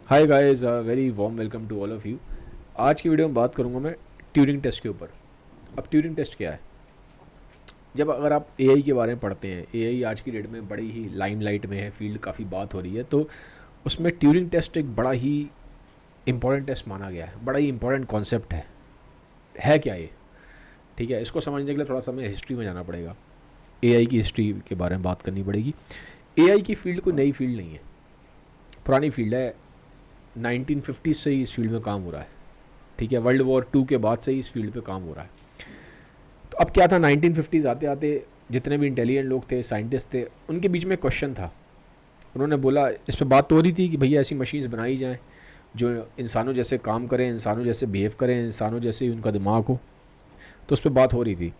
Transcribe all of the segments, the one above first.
Hi guys, very warm welcome to all of you. आज की video में बात करूंगा मैं ट्यूरिंग टेस्ट के ऊपर। अब ट्यूरिंग टेस्ट क्या है? जब अगर आप एआई के बारे में पढ़ते हैं, एआई आज की डेट में बड़ी ही लाइमलाइट में है, फील्ड काफ़ी बात हो रही है, तो उसमें ट्यूरिंग टेस्ट एक बड़ा ही इंपॉर्टेंट टेस्ट माना गया है, बड़ा ही इंपॉर्टेंट कॉन्सेप्ट है क्या ये? ठीक है, इसको समझने के लिए थोड़ा सा हमें हिस्ट्री में जाना पड़ेगा, एआई की हिस्ट्री के बारे में बात करनी पड़ेगी। एआई की फील्ड कोई नई फील्ड नहीं है, पुरानी फील्ड है। 1950 से ही इस फील्ड में काम हो रहा है। ठीक है, वर्ल्ड वॉर 2 के बाद से ही इस फील्ड पे काम हो रहा है। तो अब क्या था, 1950s आते आते जितने भी इंटेलिजेंट लोग थे, साइंटिस्ट थे, उनके बीच में क्वेश्चन था। उन्होंने बोला, इस पे बात तो हो रही थी कि भैया ऐसी मशीन्स बनाई जाएं जो इंसानों जैसे काम करें, इंसानों जैसे बिहेव करें, इंसानों जैसे ही उनका दिमाग हो। तो उस पर बात हो रही थी,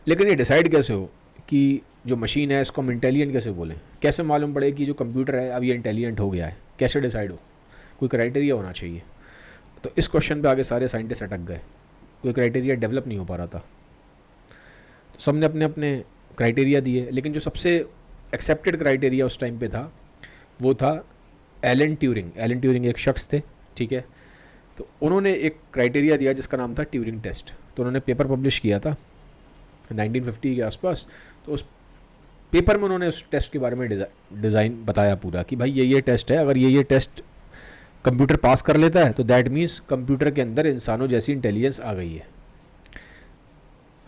लेकिन ये डिसाइड कैसे हो कि जो मशीन है इसको हम इंटेलिजेंट कैसे बोलें? कैसे मालूम पड़े कि जो कंप्यूटर है अब ये इंटेलिजेंट हो गया है? कैसे डिसाइड हो? कोई क्राइटेरिया होना चाहिए। तो इस क्वेश्चन पे आगे सारे साइंटिस्ट अटक गए, कोई क्राइटेरिया डेवलप नहीं हो पा रहा था। तो सबने अपने अपने क्राइटेरिया दिए, लेकिन जो सबसे एक्सेप्टेड क्राइटेरिया उस टाइम पे था वो था एलन ट्यूरिंग। एलन ट्यूरिंग एक शख्स थे, ठीक है। तो उन्होंने एक क्राइटेरिया दिया जिसका नाम था ट्यूरिंग टेस्ट। तो उन्होंने पेपर पब्लिश किया था 1950 के आसपास। तो उस पेपर में उन्होंने उस टेस्ट के बारे में डिज़ाइन बताया पूरा कि भाई ये टेस्ट है, अगर ये टेस्ट कंप्यूटर पास कर लेता है तो दैट मीन्स कंप्यूटर के अंदर इंसानों जैसी इंटेलिजेंस आ गई है।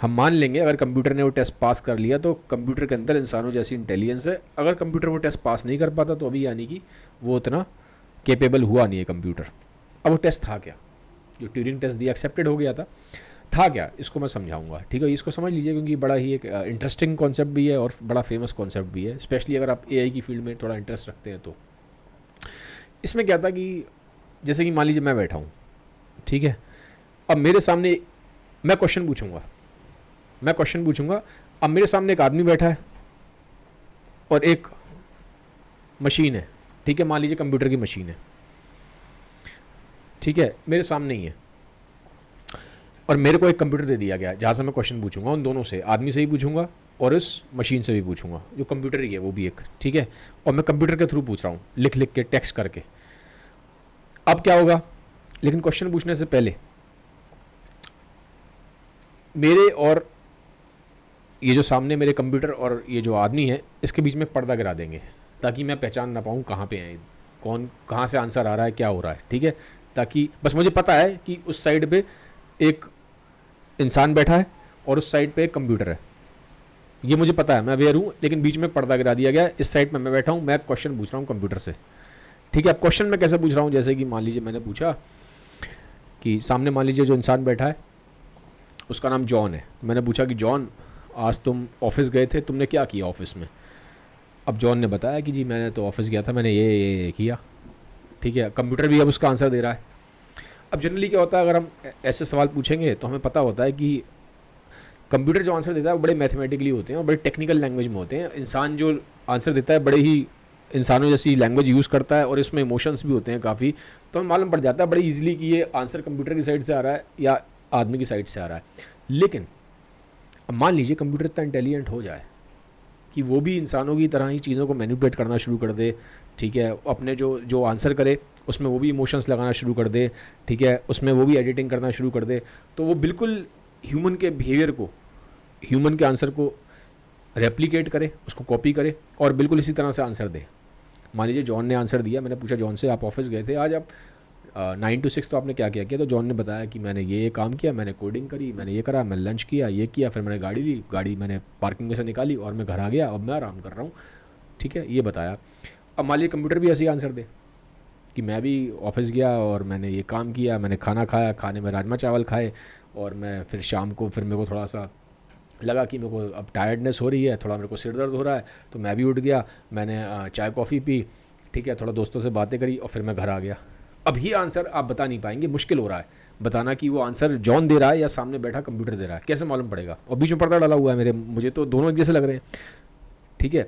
हम मान लेंगे अगर कंप्यूटर ने वो टेस्ट पास कर लिया तो कंप्यूटर के अंदर इंसानों जैसी इंटेलिजेंस है। अगर कंप्यूटर वो टेस्ट पास नहीं कर पाता तो अभी यानी कि वो उतना केपेबल हुआ नहीं है कंप्यूटर। अब वो टेस्ट था क्या? जो ट्यूरिंग टेस्ट दिया, एक्सेप्टेड हो गया था क्या? इसको मैं समझाऊंगा, ठीक है। इसको समझ लीजिए क्योंकि बड़ा ही एक इंटरेस्टिंग कॉन्सेप्ट भी है और बड़ा फेमस कॉन्सेप्ट भी है, स्पेशली अगर आप एआई की फील्ड में थोड़ा इंटरेस्ट रखते हैं तो। इसमें क्या था कि जैसे कि मान लीजिए मैं बैठा हूँ, ठीक है। अब मेरे सामने मैं क्वेश्चन पूछूंगा मैं क्वेश्चन पूछूंगा। अब मेरे सामने एक आदमी बैठा है और एक मशीन है, ठीक है। मान लीजिए कंप्यूटर की मशीन है, ठीक है, मेरे सामने ही है। और मेरे को एक कंप्यूटर दे दिया गया जहाँ से मैं क्वेश्चन पूछूंगा, उन दोनों से, आदमी से ही पूछूंगा और इस मशीन से भी पूछूंगा, जो कंप्यूटर ही है वो भी एक, ठीक है। और मैं कंप्यूटर के थ्रू पूछ रहा हूँ, लिख लिख के, टेक्स्ट करके। अब क्या होगा? लेकिन क्वेश्चन पूछने से पहले मेरे और ये जो सामने मेरे कंप्यूटर और ये जो आदमी है इसके बीच में पर्दा गिरा देंगे, ताकि मैं पहचान ना पाऊँ कहाँ पे है, कौन कहाँ से आंसर आ रहा है, क्या हो रहा है, ठीक है। ताकि बस मुझे पता है कि उस साइड पे एक इंसान बैठा है और उस साइड पे एक कंप्यूटर है, ये मुझे पता है, मैं अवेयर हूँ। लेकिन बीच में पर्दा गिरा दिया गया है, इस साइड में मैं बैठा हूँ, मैं क्वेश्चन पूछ रहा हूँ कंप्यूटर से, ठीक है। अब क्वेश्चन मैं कैसे पूछ रहा हूँ? जैसे कि मान लीजिए मैंने पूछा कि सामने मान लीजिए जो इंसान बैठा है उसका नाम जॉन है। मैंने पूछा कि जॉन, आज तुम ऑफिस गए थे, तुमने क्या किया ऑफिस में? अब जॉन ने बताया कि जी मैंने तो ऑफिस गया था, मैंने ये किया, ठीक है। कंप्यूटर भी अब उसका आंसर दे रहा है। अब जनरली क्या होता है, अगर हम ऐसे सवाल पूछेंगे तो हमें पता होता है कि कंप्यूटर जो आंसर देता है वो बड़े मैथमेटिकली होते हैं और बड़े टेक्निकल लैंग्वेज में होते हैं। इंसान जो आंसर देता है बड़े ही इंसानों जैसी लैंग्वेज यूज़ करता है और इसमें इमोशंस भी होते हैं काफ़ी। तो हमें मालूम पड़ जाता है बड़ी ईजिली कि ये आंसर कंप्यूटर की साइड से आ रहा है या आदमी की साइड से आ रहा है। लेकिन अब मान लीजिए कंप्यूटर इतना इंटेलिजेंट हो जाए कि वो भी इंसानों की तरह ही चीज़ों को मैनिपुलेट करना शुरू कर दे, ठीक है। अपने जो जो आंसर करे उसमें वो भी इमोशंस लगाना शुरू कर दे, ठीक है, उसमें वो भी एडिटिंग करना शुरू कर दे। तो वो बिल्कुल ह्यूमन के बिहेवियर को, ह्यूमन के आंसर को रेप्लिकेट करे, उसको कॉपी करे और बिल्कुल इसी तरह से आंसर दे। मान लीजिए जॉन ने आंसर दिया, मैंने पूछा जॉन से, आप ऑफिस गए थे आज, आप 9 to 6 तो आपने क्या क्या किया? तो जॉन ने बताया कि मैंने ये काम किया, मैंने कोडिंग करी, मैंने ये करा, मैंने लंच किया, ये किया, फिर मैंने गाड़ी ली, गाड़ी मैंने पार्किंग में से निकाली और मैं घर आ गया, अब मैं आराम कर रहा हूँ, ठीक है, ये बताया। अब मान लीजिए कंप्यूटर भी ऐसे ही आंसर दे कि मैं भी ऑफिस गया और मैंने ये काम किया, मैंने खाना खाया, खाने में राजमा चावल खाए, और मैं फिर शाम को फिर मेरे को थोड़ा सा लगा कि मेरे को अब टायर्डनेस हो रही है, थोड़ा मेरे को सिर दर्द हो रहा है, तो मैं भी उठ गया, मैंने चाय कॉफ़ी पी, ठीक है, थोड़ा दोस्तों से बातें करी और फिर मैं घर आ गया। अब ये आंसर आप बता नहीं पाएंगे, मुश्किल हो रहा है बताना कि वो आंसर जॉन दे रहा है या सामने बैठा कंप्यूटर दे रहा है, कैसे मालूम पड़ेगा? और बीच में पर्दा डाला हुआ है मेरे, मुझे तो दोनों एक जैसे लग रहे हैं, ठीक है।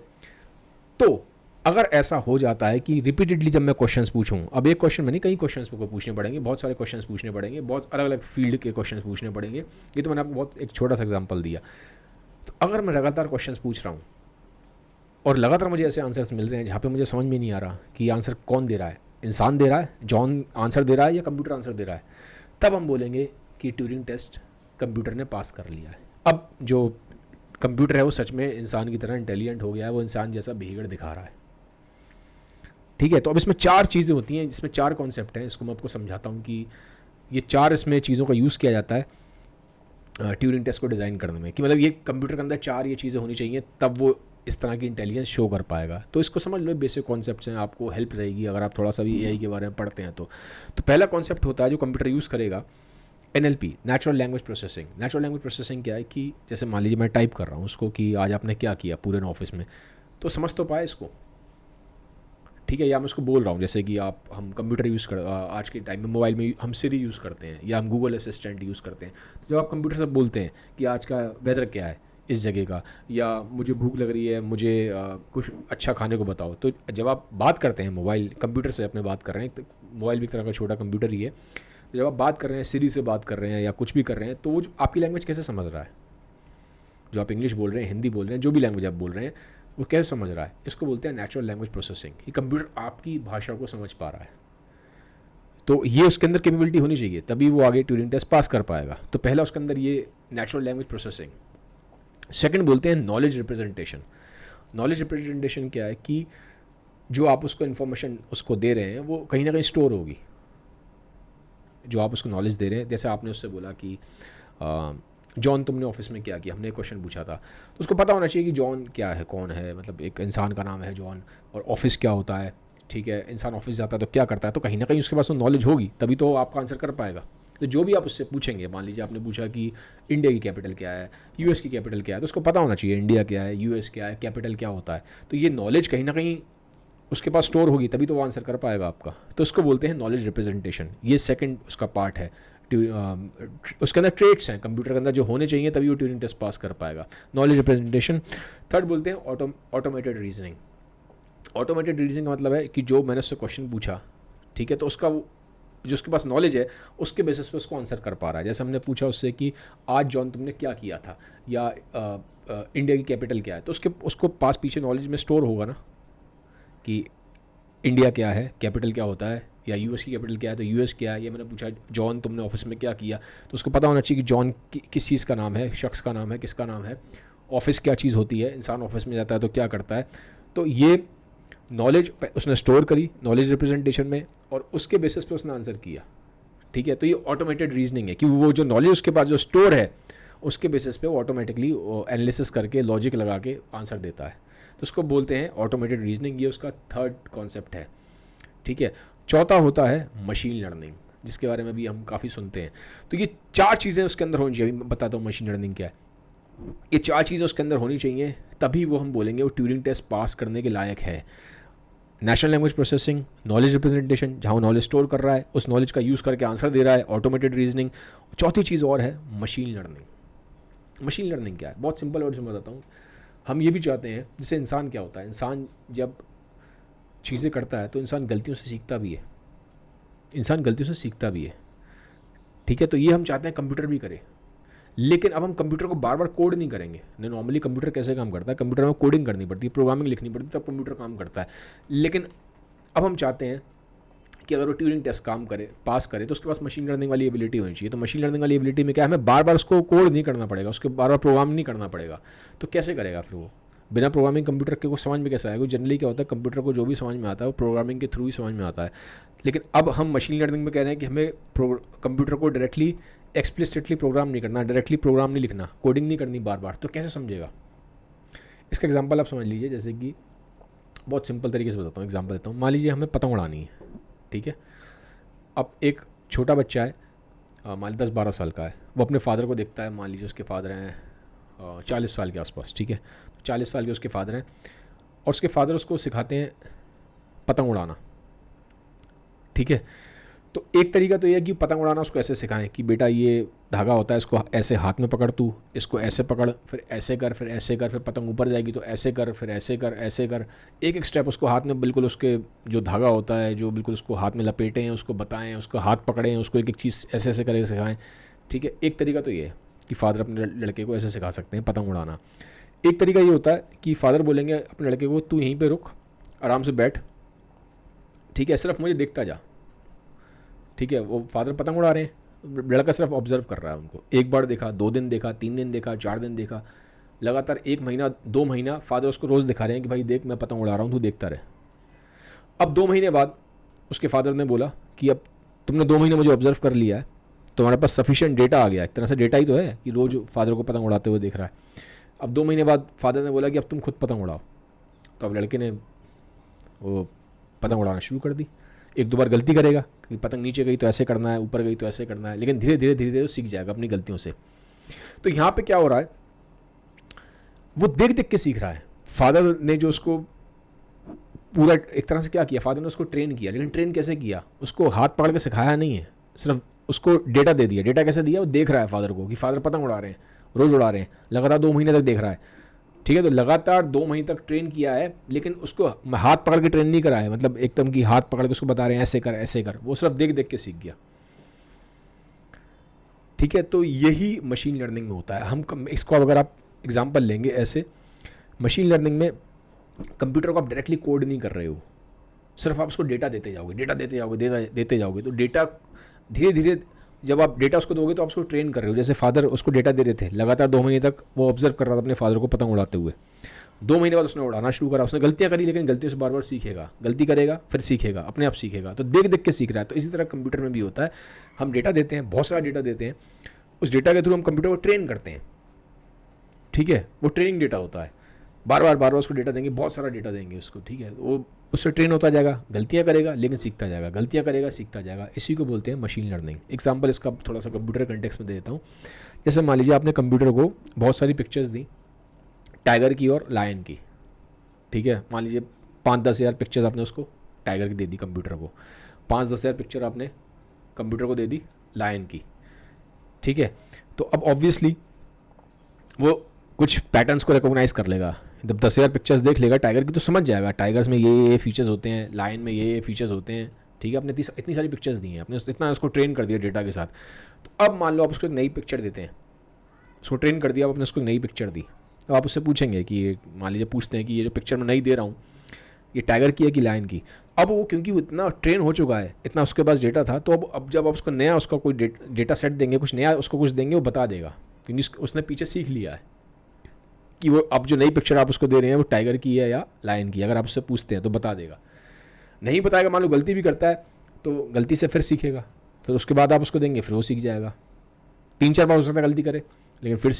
तो अगर ऐसा हो जाता है कि रिपीटेडली जब मैं क्वेश्चंस पूछूं, अब एक क्वेश्चन में नहीं, कई क्वेश्चंस को पूछने पड़ेंगे, बहुत सारे क्वेश्चंस पूछने पड़ेंगे, बहुत अलग अलग फील्ड के क्वेश्चंस पूछने पड़ेंगे। ये तो मैंने आपको बहुत एक छोटा सा एग्जांपल दिया। तो अगर मैं लगातार क्वेश्चंस पूछ रहा हूँ और लगातार मुझे ऐसे आंसर्स मिल रहे हैं जहाँ पे मुझे समझ में नहीं आ रहा कि आंसर कौन दे रहा है, इंसान दे रहा है, जॉन आंसर दे रहा है या कंप्यूटर आंसर दे रहा है, तब हम बोलेंगे कि ट्यूरिंग टेस्ट कंप्यूटर ने पास कर लिया है। अब जो कंप्यूटर है वो सच में इंसान की तरह इंटेलिजेंट हो गया है, वो इंसान जैसा बिहेवियर दिखा रहा है। ठीक है, तो अब इसमें 4 चीज़ें होती हैं, जिसमें 4 कॉन्सेप्ट हैं। इसको मैं आपको समझाता हूँ कि ये 4 इसमें चीज़ों का यूज़ किया जाता है ट्यूरिंग टेस्ट को डिज़ाइन करने में, कि मतलब ये कंप्यूटर के अंदर 4 ये चीज़ें होनी चाहिए तब वो इस तरह की इंटेलिजेंस शो कर पाएगा। तो इसको समझ लो, बेसिक कॉन्सेप्ट्स हैं, आपको हेल्प रहेगी अगर आप थोड़ा सा भी एआई के बारे में पढ़ते हैं। तो पहला कॉन्सेप्ट होता है जो कंप्यूटर यूज़ करेगा, NLP, natural language processing. Natural language processing क्या है कि जैसे मान लीजिए मैं टाइप कर रहा हूँ उसको कि आज आपने क्या किया पूरे ऑफिस में, तो समझ तो पाए इसको, ठीक है। या मैं उसको बोल रहा हूँ, जैसे कि हम कंप्यूटर यूज़ कर आज के टाइम में मोबाइल में हम सिरी यूज़ करते हैं या हम गूगल असिस्टेंट यूज़ करते हैं। तो जब आप कंप्यूटर से बोलते हैं कि आज का वेदर क्या है इस जगह का, या मुझे भूख लग रही है, मुझे कुछ अच्छा खाने को बताओ, तो जब आप बात करते हैं मोबाइल कंप्यूटर से अपने बात कर रहे हैं, तो मोबाइल भी एक तरह का छोटा कंप्यूटर ही है। तो जब आप बात कर रहे हैं, सिरी से बात कर रहे हैं या कुछ भी कर रहे हैं, तो वो आपकी लैंग्वेज कैसे समझ रहा है, जो आप इंग्लिश बोल रहे हैं, हिंदी बोल रहे हैं, जो भी लैंग्वेज आप बोल रहे हैं, वो कैसे समझ रहा है। इसको बोलते हैं नेचुरल लैंग्वेज प्रोसेसिंग। ये कंप्यूटर आपकी भाषा को समझ पा रहा है, तो ये उसके अंदर कैपेबिलिटी होनी चाहिए, तभी वो आगे ट्यूरिंग टेस्ट पास कर पाएगा। तो पहला उसके अंदर ये नेचुरल लैंग्वेज प्रोसेसिंग। सेकंड बोलते हैं नॉलेज रिप्रेजेंटेशन। नॉलेज रिप्रेजेंटेशन क्या है कि जो आप उसको इन्फॉर्मेशन उसको दे रहे हैं वो कहीं ना कहीं स्टोर होगी। जो आप उसको नॉलेज दे रहे हैं, जैसे आपने उससे बोला कि जॉन तुमने ऑफिस में क्या किया, हमने एक क्वेश्चन पूछा था, तो उसको पता होना चाहिए कि जॉन क्या है, कौन है, मतलब एक इंसान का नाम है जॉन, और ऑफिस क्या होता है। ठीक है, इंसान ऑफिस जाता है तो क्या करता है, तो कहीं ना कहीं उसके पास वो नॉलेज होगी, तभी तो आपका आंसर कर पाएगा। तो जो भी आप उससे पूछेंगे, मान लीजिए आपने पूछा कि इंडिया की कैपिटल क्या है, यूएस की कैपिटल क्या है, तो उसको पता होना चाहिए इंडिया क्या है, यूएस क्या है, कैपिटल क्या होता है। तो ये नॉलेज कहीं ना कहीं उसके पास स्टोर होगी, तभी तो वो आंसर कर पाएगा आपका। तो उसको बोलते हैं नॉलेज रिप्रेजेंटेशन। ये सेकंड उसका पार्ट है। उसके अंदर ट्रेट्स हैं कंप्यूटर के अंदर जो होने चाहिए, तभी वो ट्यूरिंग टेस्ट पास कर पाएगा, नॉलेज रिप्रेजेंटेशन। थर्ड बोलते हैं ऑटोमेटेड रीजनिंग। ऑटोमेटेड रीजनिंग का मतलब है कि जो मैंने उससे क्वेश्चन पूछा, ठीक है, तो उसका जो उसके पास नॉलेज है उसके बेसिस पे उसको आंसर कर पा रहा है। जैसे हमने पूछा उससे कि आज जॉन तुमने क्या किया था, या इंडिया की कैपिटल क्या है, तो उसको पास पीछे नॉलेज में स्टोर होगा ना कि इंडिया क्या है, कैपिटल क्या होता है, या यूएस की कैपिटल क्या है, तो यूएस क्या है। ये मैंने पूछा जॉन तुमने ऑफिस में क्या किया, तो उसको पता होना चाहिए कि जॉन किस चीज़ का नाम है, शख्स का नाम है, किसका नाम है, ऑफिस क्या चीज़ होती है, इंसान ऑफिस में जाता है तो क्या करता है। तो ये नॉलेज उसने स्टोर करी नॉलेज रिप्रेजेंटेशन में, और उसके बेसिस पे उसने आंसर किया। ठीक है, तो ये ऑटोमेटेड रीजनिंग है कि वो जो नॉलेज उसके पास जो स्टोर है उसके बेसिस पे वो ऑटोमेटिकली एनालिसिस करके लॉजिक लगा के आंसर देता है। तो उसको बोलते हैं ऑटोमेटेड रीजनिंग। ये उसका थर्ड कॉन्सेप्ट है। ठीक है, चौथा होता है मशीन लर्निंग, जिसके बारे में भी हम काफ़ी सुनते हैं। तो ये 4 चीज़ें उसके अंदर होनी चाहिए। मैं बताता हूँ मशीन लर्निंग क्या है। ये 4 चीज़ें उसके अंदर होनी चाहिए, तभी वो हम बोलेंगे वो ट्यूरिंग टेस्ट पास करने के लायक है। Natural language processing, knowledge representation, जहाँ वो नॉलेज स्टोर कर रहा है उस नॉलेज का यूज़ करके आंसर दे रहा है, ऑटोमेटेड रीजनिंग। चौथी चीज़ और है मशीन लर्निंग। मशीन लर्निंग क्या है, बहुत सिंपल वर्ड में बताता हूँ। हम ये भी चाहते हैं, जैसे इंसान क्या होता है, इंसान जब चीज़ें करता है तो इंसान गलतियों से सीखता भी है, इंसान गलतियों से सीखता भी है। ठीक है, तो ये हम चाहते हैं कंप्यूटर भी करे, लेकिन अब हम कंप्यूटर को बार बार कोड नहीं करेंगे। नॉर्मली कंप्यूटर कैसे काम करता है, कंप्यूटर में कोडिंग करनी पड़ती है, प्रोग्रामिंग लिखनी पड़ती है, तब कंप्यूटर काम करता है। लेकिन अब हम चाहते हैं कि अगर वो ट्यूरिंग टेस्ट काम करे, पास करे, तो उसके पास मशीन लर्निंग वाली एबिलिटी होनी चाहिए। तो मशीन लर्निंग वाली एबिलिटी में क्या है, हमें बार बार उसको कोड नहीं करना पड़ेगा, उसके बार बार प्रोग्राम नहीं करना पड़ेगा। तो कैसे करेगा फिर वो, बिना प्रोग्रामिंग कंप्यूटर के को समझ में कैसे आएगा। जनरली क्या होता है, कंप्यूटर को जो भी समझ में आता है वो प्रोग्रामिंग के थ्रू ही समझ में आता है। लेकिन अब हम मशीन लर्निंग में कह रहे हैं कि हमें कंप्यूटर को डायरेक्टली एक्सप्लिसिटली प्रोग्राम नहीं करना, डायरेक्टली प्रोग्राम नहीं लिखना, कोडिंग नहीं करनी बार बार। तो कैसे समझेगा, इसका एग्जांपल आप समझ लीजिए। जैसे कि बहुत सिंपल तरीके से बताता हूँ, एग्जांपल देता हूँ। मान लीजिए हमें पतंग उड़ानी है, ठीक है। अब एक छोटा बच्चा है, मान लीजिए 10-12 साल का है, वो अपने फादर को देखता है। मान लीजिए उसके फादर हैं 40 साल के आसपास, ठीक है। तो 40 साल के उसके फादर हैं, और उसके फादर उसको सिखाते हैं पतंग उड़ाना, ठीक है। तो एक तरीका तो ये है कि पतंग उड़ाना उसको ऐसे सिखाएं कि बेटा ये धागा होता है, इसको ऐसे हाथ में पकड़, तू इसको ऐसे पकड़, फिर ऐसे कर, फिर ऐसे कर, फिर पतंग ऊपर जाएगी तो ऐसे कर, फिर ऐसे कर, ऐसे कर। एक एक स्टेप उसको हाथ में बिल्कुल उसके जो धागा होता है जो बिल्कुल उसको हाथ में लपेटें, उसको बताएं, उसको हाथ पकड़ें, उसको एक एक चीज़ ऐसे ऐसे करके सिखाएं, ठीक है। एक तरीका तो ये है कि फ़ादर अपने लड़के को ऐसे सिखा सकते हैं पतंग उड़ाना। एक तरीका ये होता है कि फ़ादर बोलेंगे अपने लड़के को, तू यहीं पर रुक, आराम से बैठ, ठीक है, सिर्फ मुझे देखता जा, ठीक है। वो फादर पतंग उड़ा रहे हैं, लड़का सिर्फ ऑब्जर्व कर रहा है उनको। एक बार देखा, 2 दिन देखा, 3 दिन देखा, 4 दिन देखा, लगातार 1 महीना 2 महीना फादर उसको रोज़ दिखा रहे हैं कि भाई देख मैं पतंग उड़ा रहा हूँ, तू देखता रहे। अब 2 महीने बाद उसके फादर ने बोला कि अब तुमने 2 महीने मुझे ऑब्जर्व कर लिया है, तुम्हारे पास सफिशिएंट डेटा आ गया, एक तरह से डेटा ही तो है कि रोज़ फादर को पतंग उड़ाते हुए देख रहा है। अब 2 महीने बाद फादर ने बोला कि अब तुम खुद पतंग उड़ाओ। तो अब लड़के ने वो पतंग उड़ाना शुरू कर दी। 1-2 बार गलती करेगा कि पतंग नीचे गई तो ऐसे करना है, ऊपर गई तो ऐसे करना है, लेकिन धीरे धीरे धीरे धीरे सीख जाएगा अपनी गलतियों से। तो यहाँ पे क्या हो रहा है, वो देख देख के सीख रहा है। फादर ने जो उसको पूरा एक तरह से क्या किया, फादर ने उसको ट्रेन किया, लेकिन ट्रेन कैसे किया, उसको हाथ पकड़ के सिखाया नहीं है, सिर्फ उसको डेटा दे दिया। डेटा कैसे दिया, वो देख रहा है फादर को कि फादर पतंग उड़ा रहे हैं, रोज़ उड़ा रहे हैं, लगातार 2 महीने तक देख रहा है, ठीक है। तो लगातार 2 महीने तक ट्रेन किया है, लेकिन उसको हाथ पकड़ के ट्रेन नहीं करा है, मतलब एकदम कि हाथ पकड़ के उसको बता रहे हैं ऐसे कर ऐसे कर, वो सिर्फ देख देख के सीख गया, ठीक है। तो यही मशीन लर्निंग में होता है। हम इसको अगर आप एग्जाम्पल लेंगे ऐसे, मशीन लर्निंग में कंप्यूटर को आप डायरेक्टली कोड नहीं कर रहे हो, सिर्फ आप उसको डेटा देते जाओगे, डेटा देते जाओगे, देते जाओगे। तो डेटा धीरे धीरे जब आप डेटा उसको दोगे तो आप उसको ट्रेन कर रहे हो। जैसे फादर उसको डेटा दे रहे थे, लगातार 2 महीने तक वो ऑब्जर्व कर रहा था अपने फादर को पतंग उड़ाते हुए। 2 महीने बाद उसने उड़ाना शुरू करा, उसने गलतियाँ करी, लेकिन गलतियों से बार बार सीखेगा, गलती करेगा फिर सीखेगा, अपने आप सीखेगा। तो देख देख के सीख रहा है। तो इसी तरह कंप्यूटर में भी होता है, हम डेटा देते हैं, बहुत सारा डेटा देते हैं, उस डेटा के थ्रू हम कंप्यूटर को ट्रेन करते हैं, ठीक है। वो ट्रेनिंग डेटा होता है, बार बार उसको डेटा देंगे, बहुत सारा डेटा देंगे उसको, ठीक है। वो उससे ट्रेन होता जाएगा, गलतियाँ करेगा लेकिन सीखता जाएगा, गलतियाँ करेगा सीखता जाएगा। इसी को बोलते हैं मशीन लर्निंग। एग्जांपल इसका थोड़ा सा कंप्यूटर कंटेक्स्ट में दे देता हूँ। जैसे मान लीजिए आपने कंप्यूटर को बहुत सारी पिक्चर्स दी, टाइगर की और लायन की, ठीक है। मान लीजिए 5-10 हज़ार पिक्चर्स आपने उसको टाइगर की दे दी कंप्यूटर को, 5-10 हज़ार पिक्चर आपने कंप्यूटर को दे दी लायन की, ठीक है। तो अब ऑब्वियसली वो कुछ पैटर्न्स को रिकॉग्नाइज कर लेगा। जब 10,000 पिक्चर्स देख लेगा टाइगर की तो समझ जाएगा टाइगर्स में ये फीचर्स होते हैं, लायन में ये फीचर्स होते हैं, ठीक है। आपने इतनी सारी पिक्चर्स दी हैं, आपने इतना उसको ट्रेन कर दिया डेटा के साथ। तो अब मान लो आप उसको एक नई पिक्चर देते हैं, उसको ट्रेन कर दिया, आपने उसको एक नई पिक्चर दी। अब आप उससे पूछेंगे कि मान लीजिए पूछते हैं कि ये जो पिक्चर मैं नई दे रहा हूँ ये टाइगर की है कि लायन की। अब वो क्योंकि वो इतना ट्रेन हो चुका है, इतना उसके पास डेटा था, तो अब जब आप उसको नया उसका कोई डेटा सेट देंगे, कुछ नया उसको कुछ देंगे, वो बता देगा, क्योंकि उसने पीछे सीख लिया है कि वो अब जो नई पिक्चर आप उसको दे रहे हैं वो टाइगर की है या लायन की। अगर आप उससे पूछते हैं तो बता देगा। नहीं बताएगा, मान लो गलती भी करता है तो गलती से फिर सीखेगा, फिर उसके बाद आप उसको देंगे फिर वो सीख जाएगा। 3-4 बार हो सकता है गलती करे, लेकिन फिर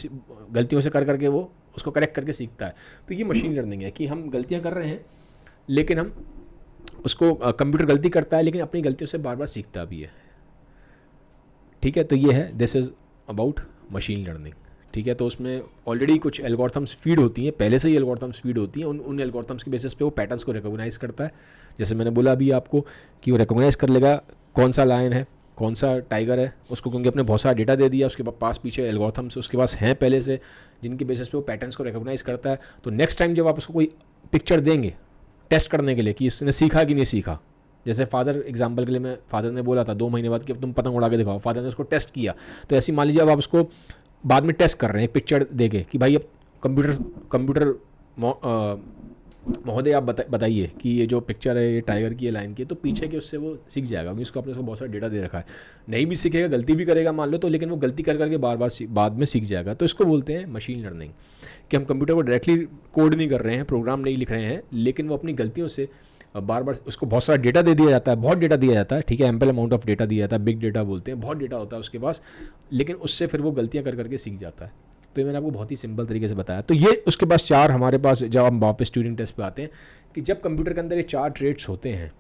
गलतियों से कर करके वो उसको करेक्ट करके सीखता है। तो ये मशीन लर्निंग है कि हम गलतियाँ कर रहे हैं, लेकिन हम उसको कंप्यूटर गलती करता है लेकिन अपनी गलतियों से बार बार सीखता भी है, ठीक है। तो ये है, this is about machine learning, ठीक है। तो उसमें ऑलरेडी कुछ एल्गोरिथम्स फीड होती हैं, पहले से ही एल्गोरिथम्स फीड होती हैं। उन एल्गोरिथम्स के बेसिस पे वो पैटर्न्स को रिकॉग्नाइज करता है। जैसे मैंने बोला अभी आपको कि वो रिकॉग्नाइज कर लेगा कौन सा लायन है, कौन सा टाइगर है उसको, क्योंकि अपने बहुत सारा डेटा दे दिया, उसके पास पीछे एल्गोरिथम्स उसके पास हैं पहले से, जिनके बेसिस पे वो पैटर्न्स को रिकॉग्नाइज करता है। तो नेक्स्ट टाइम जब आप उसको कोई पिक्चर देंगे टेस्ट करने के लिए कि इसने सीखा कि नहीं सीखा, जैसे फादर एग्जांपल के लिए फादर ने बोला था 2 महीने बाद कि अब तुम पतंग उड़ा के दिखाओ, फादर ने उसको टेस्ट किया। तो ऐसी मान लीजिए अब आप उसको बाद में टेस्ट कर रहे हैं एक पिक्चर देके कि भाई अब कंप्यूटर महोदय आप बताइए कि ये जो पिक्चर है ये टाइगर की है लायन की है, तो पीछे के उससे वो सीख जाएगा, क्योंकि उसको अपने उसको बहुत सारा डेटा दे रखा है। नहीं भी सीखेगा, गलती भी करेगा मान लो तो, लेकिन वो गलती कर करके बार बार बाद में सीख जाएगा। तो इसको बोलते हैं मशीन लर्निंग, कि हम कंप्यूटर को डायरेक्टली कोड नहीं कर रहे हैं, प्रोग्राम नहीं लिख रहे हैं, लेकिन वो अपनी गलतियों से बार बार उसको बहुत सारा डेटा दे दिया जाता है, बहुत डेटा दिया जाता है, ठीक है। एम्पल अमाउंट ऑफ डेटा दिया जाता है, बिग डेटा बोलते हैं, बहुत डेटा होता है उसके पास, लेकिन उससे फिर वो गलतियाँ कर करके सीख जाता है। तो ये मैंने आपको बहुत ही सिंपल तरीके से बताया। तो ये उसके पास 4 हमारे पास, जब हम वापस ट्यूरिंग टेस्ट पे आते हैं, कि जब कंप्यूटर के अंदर ये 4 ट्रेट्स होते हैं,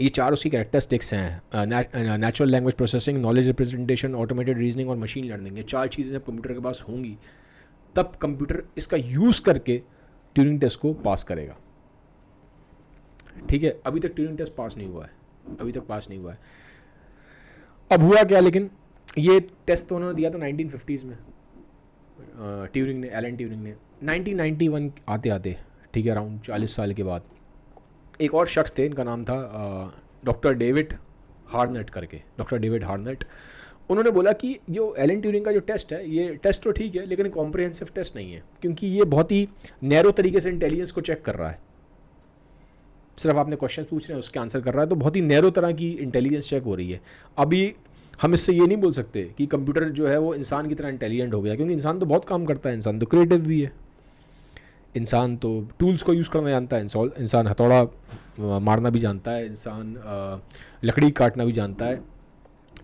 ये 4 उसकी कैरेक्टरिस्टिक्स हैं, natural language processing, knowledge representation, automated reasoning और मशीन लर्निंग। ये 4 चीज़ें जब कंप्यूटर के पास होंगी तब कंप्यूटर इसका यूज़ करके ट्यूरिंग टेस्ट को पास करेगा, ठीक है। अभी तक ट्यूरिंग टेस्ट पास नहीं हुआ है, अभी तक पास नहीं हुआ है। अब हुआ क्या, लेकिन ये टेस्ट तो उन्होंने दिया था 1950s में, ट्यूरिंग ने, एलन ट्यूरिंग ने। 1991 आते आते, ठीक है, अराउंड 40 साल के बाद एक और शख्स थे, इनका नाम था डॉक्टर डेविड हार्नेट करके, डॉक्टर डेविड हार्नेट। उन्होंने बोला कि जो एलन ट्यूरिंग का जो टेस्ट है, ये टेस्ट तो ठीक है लेकिन कॉम्प्रिहेंसिव टेस्ट नहीं है, क्योंकि ये बहुत ही नैरो तरीके से इंटेलिजेंस को चेक कर रहा है, सिर्फ आपने क्वेश्चन पूछ रहे हैं उसके आंसर कर रहा है, तो बहुत ही नैरो तरह की इंटेलिजेंस चेक हो रही है। अभी हम इससे ये नहीं बोल सकते कि कंप्यूटर जो है वो इंसान की तरह इंटेलिजेंट हो गया, क्योंकि इंसान तो बहुत काम करता है, इंसान तो क्रिएटिव भी है, इंसान तो टूल्स को यूज़ करना जानता है, इंसान हथौड़ा मारना भी जानता है, इंसान लकड़ी काटना भी जानता है,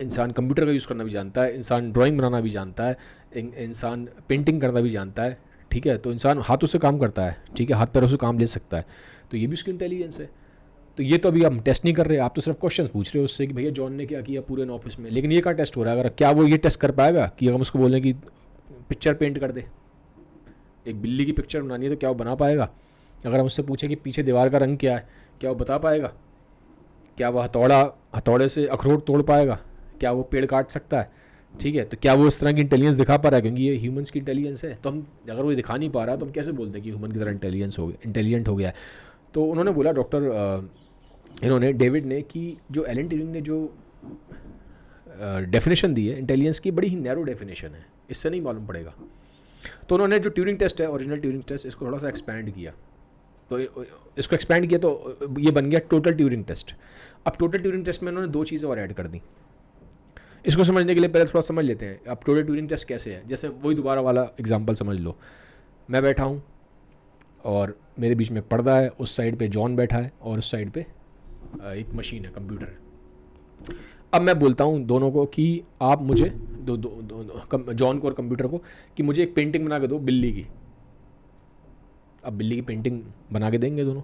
इंसान कंप्यूटर का यूज़ करना भी जानता है, इंसान ड्राइंग बनाना भी जानता है, इंसान पेंटिंग करना भी जानता है, ठीक है। तो इंसान हाथों से काम करता है, ठीक है, हाथ पैरों से काम ले सकता है, तो ये भी उसकी इंटेलिजेंस है। तो ये तो अभी हम टेस्ट नहीं कर रहे, आप तो सिर्फ क्वेश्चन पूछ रहे हो उससे कि भैया जॉन ने क्या किया पूरे ऑफिस में, लेकिन ये क्या टेस्ट हो रहा है? अगर क्या वो ये टेस्ट कर पाएगा कि अगर हम उसको बोलें कि पिक्चर पेंट कर दे, एक बिल्ली की पिक्चर बनानी है, तो क्या वो बना पाएगा? अगर हम उससे पूछें कि पीछे दीवार का रंग क्या है, क्या वो बता पाएगा? क्या वो हथौड़े से अखरोट तोड़ पाएगा? क्या वो पेड़ काट सकता है? ठीक है, तो क्या वो इस तरह की इंटेलिजेंस दिखा पा रहा है? क्योंकि ये ह्यूमंस की इंटेलिजेंस है, तो हम अगर वो दिखा नहीं पा रहा तो हम कैसे बोलते हैं कि ह्यूमन की तरह इंटेलिजेंट हो गया है? तो उन्होंने बोला, इन्होंने डेविड ने, कि जो एलन ट्यूरिंग ने जो डेफिनेशन दी है इंटेलिजेंस की, बड़ी ही नैरो डेफिनेशन है, इससे नहीं मालूम पड़ेगा। तो उन्होंने जो ट्यूरिंग टेस्ट है, ओरिजिनल ट्यूरिंग टेस्ट, इसको थोड़ा सा एक्सपैंड किया। तो इसको एक्सपैंड किया तो ये बन गया टोटल ट्यूरिंग टेस्ट। अब टोटल ट्यूरिंग टेस्ट में उन्होंने 2 चीज़ें और ऐड कर दी। इसको समझने के लिए पहले थोड़ा समझ लेते हैं अब टोटल ट्यूरिंग टेस्ट कैसे है। जैसे वही दोबारा वाला एग्जांपल समझ लो, मैं बैठा हूँ और मेरे बीच में पर्दा है, उस साइड पे जॉन बैठा है और उस साइड पे एक मशीन है, कंप्यूटर है। अब मैं बोलता हूँ दोनों को कि आप मुझे जॉन को और कंप्यूटर को कि मुझे एक पेंटिंग बना के दो बिल्ली की। अब बिल्ली की पेंटिंग बना के देंगे दोनों।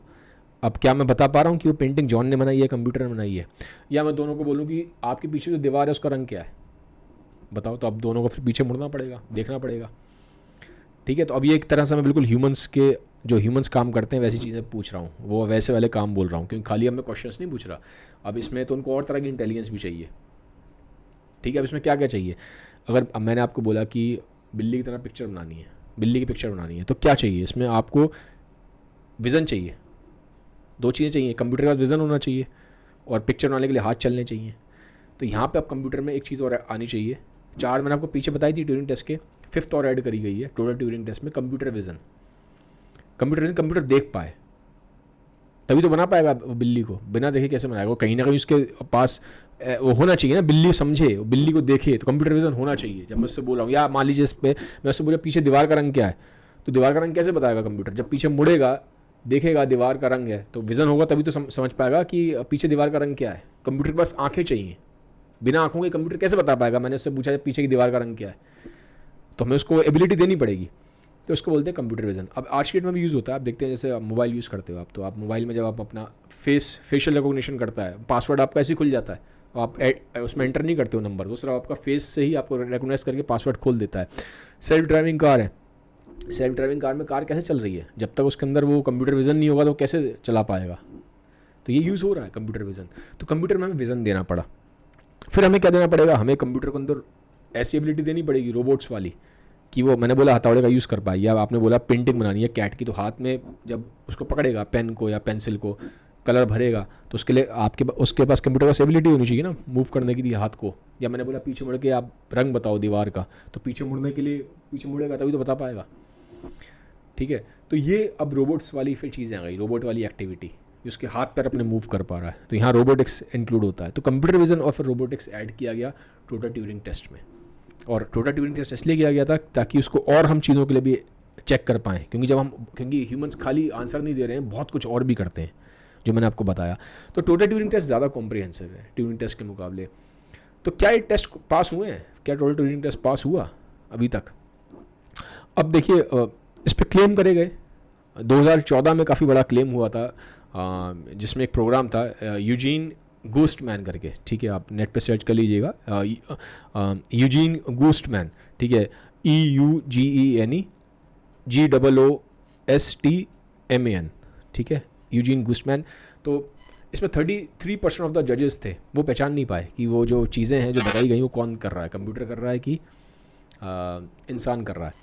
अब क्या मैं बता पा रहा हूँ कि वो पेंटिंग जॉन ने बनाई है, कंप्यूटर ने बनाई है? या मैं दोनों को बोलूँ कि आपके पीछे जो दीवार है उसका रंग क्या है, बताओ? तो अब दोनों को फिर पीछे मुड़ना पड़ेगा, देखना पड़ेगा, ठीक है। तो अब ये एक तरह से मैं बिल्कुल जो ह्यूमंस काम करते हैं वैसी चीज़ें पूछ रहा हूँ, वो वैसे वाले काम बोल रहा हूँ, क्योंकि खाली अब मैं क्वेश्चंस नहीं पूछ रहा। अब इसमें तो उनको और तरह की इंटेलिजेंस भी चाहिए, ठीक है। अब इसमें क्या क्या चाहिए? अगर अब मैंने आपको बोला कि बिल्ली की तरह पिक्चर बनानी है, बिल्ली की पिक्चर बनानी है, तो क्या चाहिए इसमें? आपको विज़न चाहिए, 2 चीज़ें चाहिए, कंप्यूटर का विज़न होना चाहिए और पिक्चर बनाने के लिए हाथ चलने चाहिए। तो यहाँ पे अब कंप्यूटर में एक चीज़ और आनी चाहिए। 4 मैंने आपको पीछे बताई थी ट्यूरिंग टेस्ट के, 5th और ऐड करी गई है टोटल ट्यूरिंग टेस्ट में, कंप्यूटर विज़न। कंप्यूटर देख पाए, तभी तो बना पाएगा बिल्ली को, बिना देखे कैसे बनाएगा? वो कहीं ना कहीं उसके पास वो होना चाहिए ना, बिल्ली समझे, बिल्ली को देखे, तो कंप्यूटर विज़न होना चाहिए। जब मैं उससे बोल रहा हूँ, या मान लीजिए इस पर मैं उससे बोला पीछे दीवार का रंग क्या है, तो दीवार का रंग कैसे बताएगा कंप्यूटर? जब पीछे मुड़ेगा, देखेगा दीवार का रंग है, तो विज़न होगा, तभी तो समझ पाएगा कि पीछे दीवार का रंग क्या है। कंप्यूटर के पास आंखें चाहिए, बिना आंखों के कंप्यूटर कैसे बता पाएगा? मैंने उससे पूछा पीछे की दीवार का रंग क्या है, तो हमें उसको एबिलिटी देनी पड़ेगी, तो उसको बोलते हैं कंप्यूटर विज़न। अब आज की डेट में भी यूज़ होता है, आप देखते हैं जैसे आप मोबाइल यूज़ करते हो आप, तो आप मोबाइल में जब आप अपना फेशियल रिकॉग्निशन करता है, पासवर्ड आपका ऐसे ही खुल जाता है, आप उसमें एंटर नहीं करते हो नंबर को, सिर्फ आपका फेस से ही आपको रिकॉग्नाइज करके पासवर्ड खोल देता है। सेल्फ ड्राइविंग कार है, सेल्फ ड्राइविंग कार में कार कैसे चल रही है? जब तक उसके अंदर वो कंप्यूटर विज़न नहीं होगा तो कैसे चला पाएगा? तो ये यूज़ हो रहा है कंप्यूटर विज़न। तो कंप्यूटर में हमें विज़न देना पड़ा। फिर हमें क्या देना पड़ेगा? हमें कंप्यूटर के अंदर ऐसी एबिलिटी देनी पड़ेगी रोबोट्स वाली, कि वो मैंने बोला हथौड़े का यूज़ कर पाए, या आपने बोला पेंटिंग बनानी है कैट की, तो हाथ में जब उसको पकड़ेगा पेन को या पेंसिल को, कलर भरेगा, तो उसके लिए उसके पास कंप्यूटर का एबिलिटी होनी चाहिए ना, मूव करने के लिए हाथ को। या मैंने बोला पीछे मुड़ के आप रंग बताओ दीवार का, तो पीछे मुड़ने के लिए पीछे मुड़ेगा तभी तो बता पाएगा, ठीक है। तो ये अब रोबोट्स वाली फिर चीज़ें आ गई, रोबोट वाली एक्टिविटी, उसके हाथ पैर अपने मूव कर पा रहा है, तो यहाँ रोबोटिक्स इंक्लूड होता है। तो कंप्यूटर विज़न और फिर रोबोटिक्स ऐड किया गया टोटल ट्यूरिंग टेस्ट में। और टोटल ट्यूरिंग टेस्ट इसलिए किया गया था ताकि उसको और हम चीज़ों के लिए भी चेक कर पाएँ, क्योंकि ह्यूमंस खाली आंसर नहीं दे रहे हैं, बहुत कुछ और भी करते हैं जो मैंने आपको बताया। तो टोटल ट्यूरिंग टेस्ट ज़्यादा कॉम्प्रिहेंसिव है ट्यूरिंग टेस्ट के मुकाबले। तो क्या ये टेस्ट पास हुए हैं? क्या टोटल ट्यूरिंग टेस्ट पास हुआ अभी तक? अब देखिए, इस पर क्लेम करे गए। 2014 में काफ़ी बड़ा क्लेम हुआ था, जिसमें एक प्रोग्राम था यूजीन गूस्टमैन करके, ठीक है, आप नेट पे सर्च कर लीजिएगा, यूजीन गूस्टमैन, ठीक है, EUGENGOOSTMAN, ठीक है, यूजीन गूस्टमैन। तो इसमें 33% ऑफ द जजेस थे, वो पहचान नहीं पाए कि वो जो चीज़ें हैं जो बताई गई वो कौन कर रहा है, कंप्यूटर कर रहा है कि इंसान कर रहा है।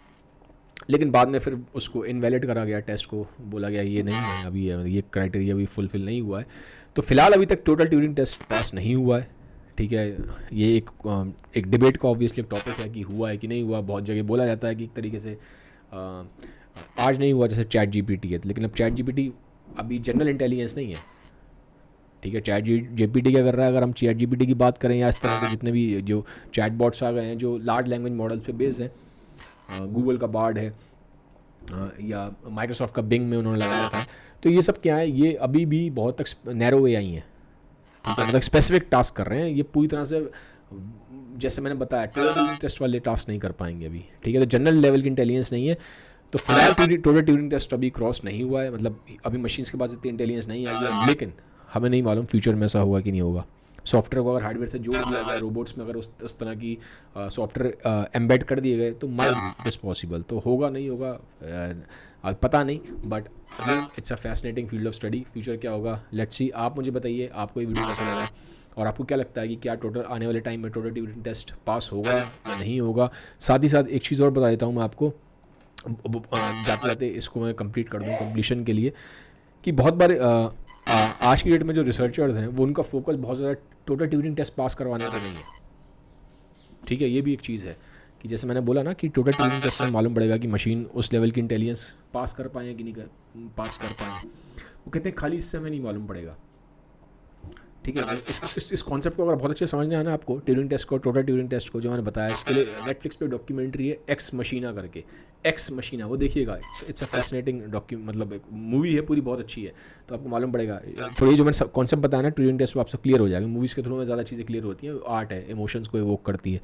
लेकिन बाद में फिर उसको इनवैलिड करा गया, टेस्ट को बोला गया ये नहीं है, अभी ये क्राइटेरिया भी फुलफिल नहीं हुआ है। तो फिलहाल अभी तक टोटल ट्यूरिंग टेस्ट पास नहीं हुआ है, ठीक है। ये एक डिबेट का ऑब्वियसली टॉपिक है कि हुआ है कि नहीं हुआ। बहुत जगह बोला जाता है कि एक तरीके से आज नहीं हुआ, जैसे चैट जीपीटी है, लेकिन अब चैट जीपीटी अभी जनरल इंटेलिजेंस नहीं है, ठीक है। चैट जीपीटी क्या कर रहा है, अगर हम चैट जीपीटी की बात करें या इस तरह के जितने भी जो चैट बॉट्स आ गए हैं जो लार्ज लैंग्वेज मॉडल्स पे बेस्ड हैं, गूगल का बार्ड है या माइक्रोसॉफ्ट का बिंग में उन्होंने लगाया था, तो ये सब क्या है, ये अभी भी बहुत तक नैरो एआई हैं, ठीक है, मतलब स्पेसिफिक टास्क कर रहे हैं। ये पूरी तरह से जैसे मैंने बताया टोटल टेस्ट वाले टास्क नहीं कर पाएंगे अभी, ठीक है। तो जनरल लेवल की इंटेलिजेंस नहीं है, तो फिलहाल टोटल ट्यूरिंग टेस्ट अभी क्रॉस नहीं हुआ है, मतलब अभी मशीन्स के पास इतनी इंटेलिजेंस नहीं आई है, लेकिन हमें नहीं मालूम फ्यूचर में ऐसा होगा कि नहीं होगा। सॉफ्टवेयर को अगर हार्डवेयर से जोड़ दिया जाए, रोबोट्स में अगर उस तरह की सॉफ्टवेयर एम्बेड कर दिए गए तो माइट इज पॉसिबल, तो होगा नहीं होगा पता नहीं, but it's a fascinating field of study. Future क्या होगा, लेट्स सी। आप मुझे बताइए आपको ये वीडियो कैसा लगा और आपको क्या लगता है कि क्या टोटल आने वाले टाइम में टोटल ट्यूरिंग टेस्ट पास होगा या नहीं होगा। साथ ही साथ एक चीज़ और बता देता हूँ मैं आपको, जाते जाते इसको मैं कंप्लीट कर दूँ कंप्लीशन के लिए, कि बहुत बार आज की डेट में जो रिसर्चर्स हैं वो उनका फोकस बहुत ज़्यादा टोटल ट्यूरिंग टेस्ट पास करवाने पर नहीं है, ठीक है। ये भी एक चीज़ है कि जैसे मैंने बोला ना कि टोटल ट्यूरिंग टेस्ट से मालूम पड़ेगा कि मशीन उस लेवल की इंटेलिजेंस पास कर पाए कि नहीं पास कर पाए। वो कहते हैं खाली इससे हमें नहीं मालूम पड़ेगा, ठीक है। इस कॉन्सेप्ट को अगर बहुत अच्छे समझना है ना आपको, ट्यूरिंग टेस्ट को, टोटल ट्यूरिंग टेस्ट को, जो मैंने बताया, इसके लिए नेटफ्लिक्स पे डॉक्यूमेंट्री है एक्स मशीना करके, एक्स मशीना, वो देखिएगा। इट्स अ फैसिनेटिंग मतलब एक मूवी है पूरी, बहुत अच्छी है, तो आपको मालूम पड़ेगा। थोड़ी जो मैंने कॉन्सेप्ट बताया ना ट्यूरिंग टेस्ट, वो आपसे क्लियर हो जाएगा। मूवीज़ के थ्रू में ज़्यादा चीज़ें क्लियर होती हैं, आर्ट है, इमोशंस को इवोक करती है।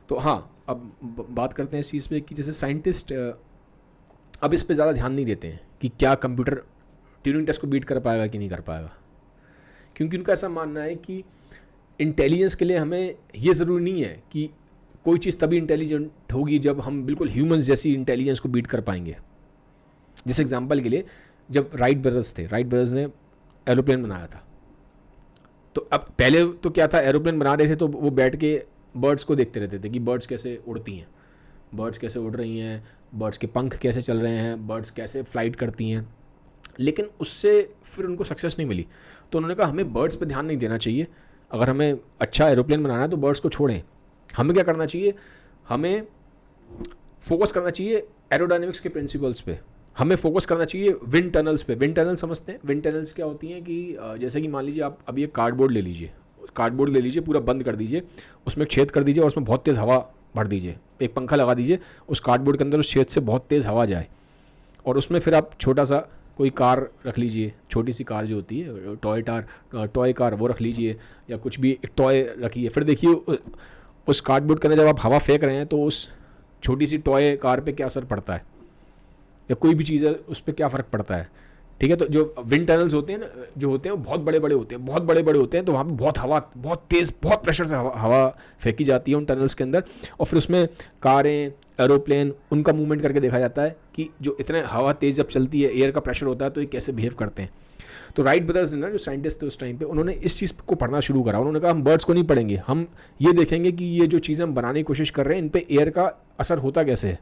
तो हाँ, अब बात करते हैं इस चीज़ पे कि जैसे साइंटिस्ट अब इस पर ज़्यादा ध्यान नहीं देते हैं कि क्या कंप्यूटर ट्यूरिंग टेस्ट को बीट कर पाएगा कि नहीं कर पाएगा, क्योंकि उनका ऐसा मानना है कि इंटेलिजेंस के लिए हमें ये ज़रूरी नहीं है कि कोई चीज़ तभी इंटेलिजेंट होगी जब हम बिल्कुल ह्यूमंस जैसी इंटेलिजेंस को बीट कर पाएंगे। जैसे एग्जांपल के लिए, जब राइट ब्रदर्स थे, राइट ब्रदर्स ने एरोप्लेन बनाया था, तो अब पहले तो क्या था, एरोप्लेन बना रहे थे तो वो बैठ के बर्ड्स को देखते रहते थे कि बर्ड्स कैसे उड़ती हैं, बर्ड्स कैसे उड़ रही हैं, बर्ड्स के पंख कैसे चल रहे हैं, बर्ड्स कैसे फ्लाइट करती हैं, लेकिन उससे फिर उनको सक्सेस नहीं मिली। तो उन्होंने कहा हमें बर्ड्स पे ध्यान नहीं देना चाहिए, अगर हमें अच्छा एरोप्लेन बनाना है तो बर्ड्स को छोड़ें, हमें क्या करना चाहिए, हमें फोकस करना चाहिए एरोडायनेमिक्स के प्रिंसिपल्स पे, हमें फोकस करना चाहिए विंड टनल्स पे। विंड टनल समझते हैं, विंड टनल्स क्या होती हैं कि जैसे कि मान लीजिए आप अभी एक कार्डबोर्ड ले लीजिए, पूरा बंद कर दीजिए, उसमें एक छेद कर दीजिए और उसमें बहुत तेज़ हवा भर दीजिए, एक पंखा लगा दीजिए उस कार्डबोर्ड के अंदर, उस छेद से बहुत तेज़ हवा जाए, और उसमें फिर आप छोटा सा कोई कार रख लीजिए, छोटी सी कार जो होती है टॉय कार, वो रख लीजिए, या कुछ भी एक टॉय रखिए। फिर देखिए उस कार्डबोर्ड के अंदर जब आप हवा फेंक रहे हैं तो उस छोटी सी टॉय कार पे क्या असर पड़ता है, या कोई भी चीज़ है उस पर क्या फ़र्क पड़ता है, ठीक है। तो जो विंड टनल्स होते हैं ना, जो होते हैं वो बहुत बड़े बड़े होते हैं, तो वहाँ पे बहुत हवा, बहुत तेज़, बहुत प्रेशर से हवा फेंकी जाती है उन टनल्स के अंदर, और फिर उसमें कारें, एरोप्लेन, उनका मूवमेंट करके देखा जाता है कि जो इतने हवा तेज़ जब चलती है, एयर का प्रेशर होता है, तो ये कैसे बिहेव करते हैं। तो राइट ब्रदर्स ना, जो साइंटिस्ट थे उस टाइम पे, उन्होंने इस चीज़ को पढ़ना शुरू करा। उन्होंने कहा हम बर्ड्स को नहीं पढ़ेंगे, हम ये देखेंगे कि ये जो चीज़ें हम बनाने की कोशिश कर रहे हैं इन पे एयर का असर होता कैसे है।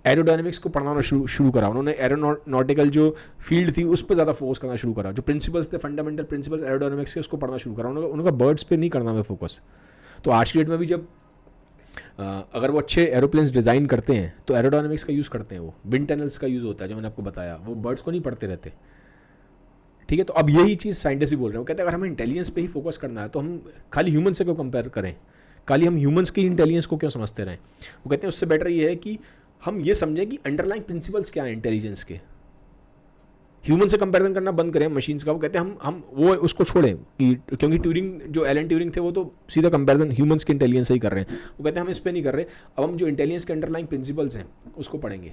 एरोडायनेमिक्स को पढ़ना शुरू करा उन्होंने, एरोनॉटिकल जो फील्ड थी उस पर ज़्यादा फोकस करना शुरू करा, जो प्रिंसिपल्स थे, फंडामेंटल प्रिंसिपल्स एरोडायनेमिक्स के, उसको पढ़ना शुरू करा। उनका बर्ड्स पे नहीं करना है फोकस। तो आज की डेट में भी जब अगर वो अच्छे एरोप्लेन्स डिज़ाइन करते हैं तो एरोडायनेमिक्स का यूज़ करते हैं, वो विंड टनल्स का यूज़ होता है, जो मैंने आपको बताया, वो बर्ड्स को नहीं पढ़ते रहते, ठीक है। तो अब यही चीज़ साइंटिस्ट भी बोल रहे हैं, वो कहते हैं अगर हमें इंटेलिजेंस पे ही फोकस करना है तो हम खाली ह्यूमन से क्यों कंपेयर करें, खाली हम ह्यूमंस की इंटेलिजेंस को क्यों समझते रहें। वो कहते हैं उससे बेटर ये है कि हम ये समझें कि अंडरलाइंग प्रिंसिपल्स क्या हैं इंटेलिजेंस के, ह्यूमन से कंपैरिजन करना बंद करें मशीन्स का। वो कहते हैं हम वो उसको छोड़ें कि, क्योंकि ट्यूरिंग जो एलन ट्यूरिंग थे वो तो सीधा कंपैरिजन ह्यूमंस के इंटेलिजेंस से ही कर रहे हैं। वो कहते हैं हम इस पर नहीं कर रहे, अब हम जो इंटेलिजेंस के अंडरलाइंग प्रिंसिपल्स हैं उसको पढ़ेंगे,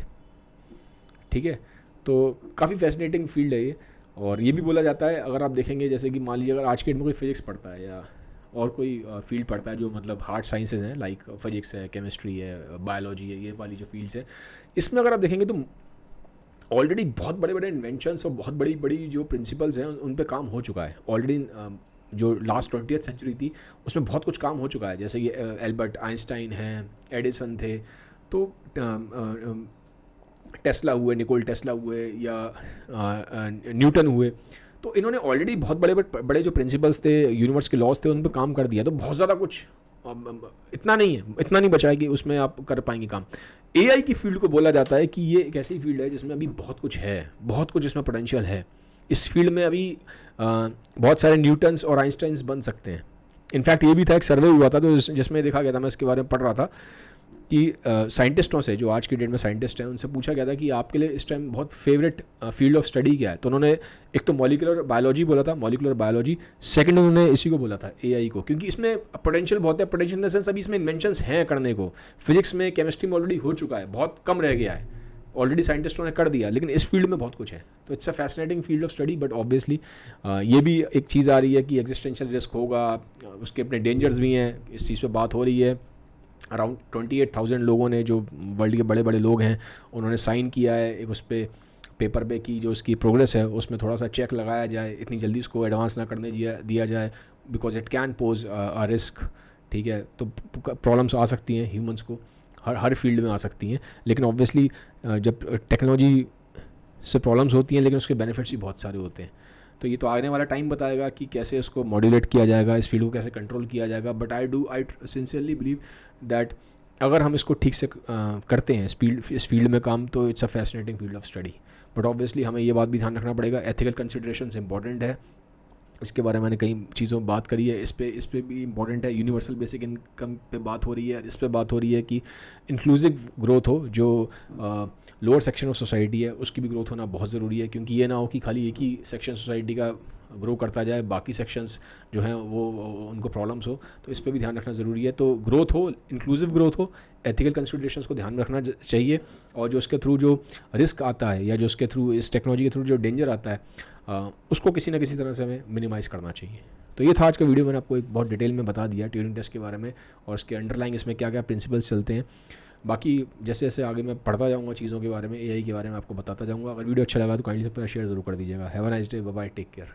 ठीक है। तो काफ़ी फैसिनेटिंग फील्ड है ये। और ये भी बोला जाता है, अगर आप देखेंगे, जैसे कि मान लीजिए अगर आज के डेट में कोई फिजिक्स पढ़ता है या और कोई फील्ड पढ़ता है जो मतलब हार्ड साइंसेज हैं, लाइक फिजिक्स है, केमिस्ट्री है, बायोलॉजी है, ये वाली जो फील्ड्स हैं, इसमें अगर आप देखेंगे तो ऑलरेडी बहुत बड़े बड़े इन्वेंशंस और बहुत बड़ी बड़ी जो प्रिंसिपल्स हैं उन पे काम हो चुका है ऑलरेडी। जो लास्ट 20th सेंचुरी थी उसमें बहुत कुछ काम हो चुका है, जैसे कि एल्बर्ट आइंस्टाइन हैं, एडिसन थे, तो टेस्ला हुए, निकोल टेस्ला हुए, या न्यूटन हुए, तो इन्होंने ऑलरेडी बहुत बड़े बड़े जो प्रिंसिपल्स थे, यूनिवर्स के लॉज थे, उन पर काम कर दिया। तो बहुत ज़्यादा कुछ इतना नहीं बचा है कि उसमें आप कर पाएंगे काम। एआई की फील्ड को बोला जाता है कि ये एक ऐसी फील्ड है जिसमें अभी बहुत कुछ है, बहुत कुछ इसमें पोटेंशियल है, इस फील्ड में अभी बहुत सारे न्यूटन्स और आइंस्टाइंस बन सकते हैं। इनफैक्ट ये भी था, एक सर्वे हुआ था तो जिसमें देखा गया था, मैं इसके बारे में पढ़ रहा था कि साइंटिस्टों से, जो आज की डेट में साइंटिस्ट हैं, उनसे पूछा गया था कि आपके लिए इस टाइम बहुत फेवरेट फील्ड ऑफ स्टडी क्या है। तो उन्होंने एक तो मॉलिक्यूलर बायोलॉजी बोला था, मॉलिक्यूलर बायोलॉजी। सेकंड उन्होंने इसी को बोला था, एआई को, क्योंकि इसमें पोटेंशियल बहुत है। पोटेंशियल इन द सेंस अभी इसमें इन्वेंशंस हैं करने को। फिजिक्स में, केमिस्ट्री में ऑलरेडी हो चुका है, बहुत कम रह गया है, ऑलरेडी साइंटिस्टों ने कर दिया, लेकिन इस फील्ड में बहुत कुछ है। तो it's a fascinating field of study. But obviously ये भी एक चीज़ आ रही है कि एग्जिस्टेंशियल रिस्क होगा, उसके अपने डेंजर्स भी हैं। इस चीज़ पे बात हो रही है। अराउंड 28,000 लोगों ने, जो वर्ल्ड के बड़े बड़े लोग हैं, उन्होंने साइन किया है एक उस पर पेपर पे कि जो उसकी प्रोग्रेस है उसमें थोड़ा सा चेक लगाया जाए, इतनी जल्दी उसको एडवांस ना करने दिया जाए, because it can pose a risk. ठीक है, तो प्रॉब्लम्स आ सकती हैं ह्यूमंस को, हर फील्ड में आ सकती हैं। लेकिन ऑब्वियसली जब टेक्नोलॉजी से प्रॉब्लम्स होती हैं, लेकिन उसके बेनिफिट्स भी बहुत सारे होते हैं। तो ये तो आने वाला टाइम बताएगा कि कैसे उसको मॉड्यूलेट किया जाएगा, इस फील्ड को कैसे कंट्रोल किया जाएगा। But I sincerely believe that अगर हम इसको ठीक से करते हैं इस फील्ड में काम, तो it's a fascinating field of study. But obviously हमें ये बात भी ध्यान रखना पड़ेगा, एथिकल कंसिडरेशंस इंपॉर्टेंट है। इसके बारे में मैंने कई चीज़ों में बात करी है, इस पे भी इंपॉर्टेंट है। यूनिवर्सल बेसिक इनकम पे बात हो रही है, इस पे बात हो रही है कि इंक्लूसिव ग्रोथ हो, जो लोअर सेक्शन ऑफ सोसाइटी है उसकी भी ग्रोथ होना बहुत ज़रूरी है। क्योंकि ये ना हो कि खाली एक ही सेक्शन सोसाइटी का ग्रो करता जाए, बाकी सेक्शंस जो हैं वो उनको प्रॉब्लम्स हो। तो इस पे भी ध्यान रखना ज़रूरी है। तो ग्रोथ हो, इंक्लूसिव ग्रोथ हो, एथिकल कंसिडरेशंस को ध्यान रखना चाहिए। और जो उसके थ्रू जो रिस्क आता है, या जो उसके थ्रू, इस टेक्नोलॉजी के थ्रू जो डेंजर आता है, उसको किसी ना किसी तरह से हमें मिनिमाइज़ करना चाहिए। तो ये था आज का वीडियो। मैंने आपको एक बहुत डिटेल में बता दिया ट्यूरिंग टेस्ट के बारे में और उसके अंडरलाइंग इसमें क्या क्या प्रिंसिपल्स चलते हैं। बाकी जैसे जैसे आगे मैं पढ़ता जाऊँगा चीज़ों के बारे में, एआई के बारे में आपको बताता जाऊँगा। अगर वीडियो अच्छा लगा तो काइंडली से शेयर ज़रूर कर दीजिएगा। Have a nice day, bye bye, take care.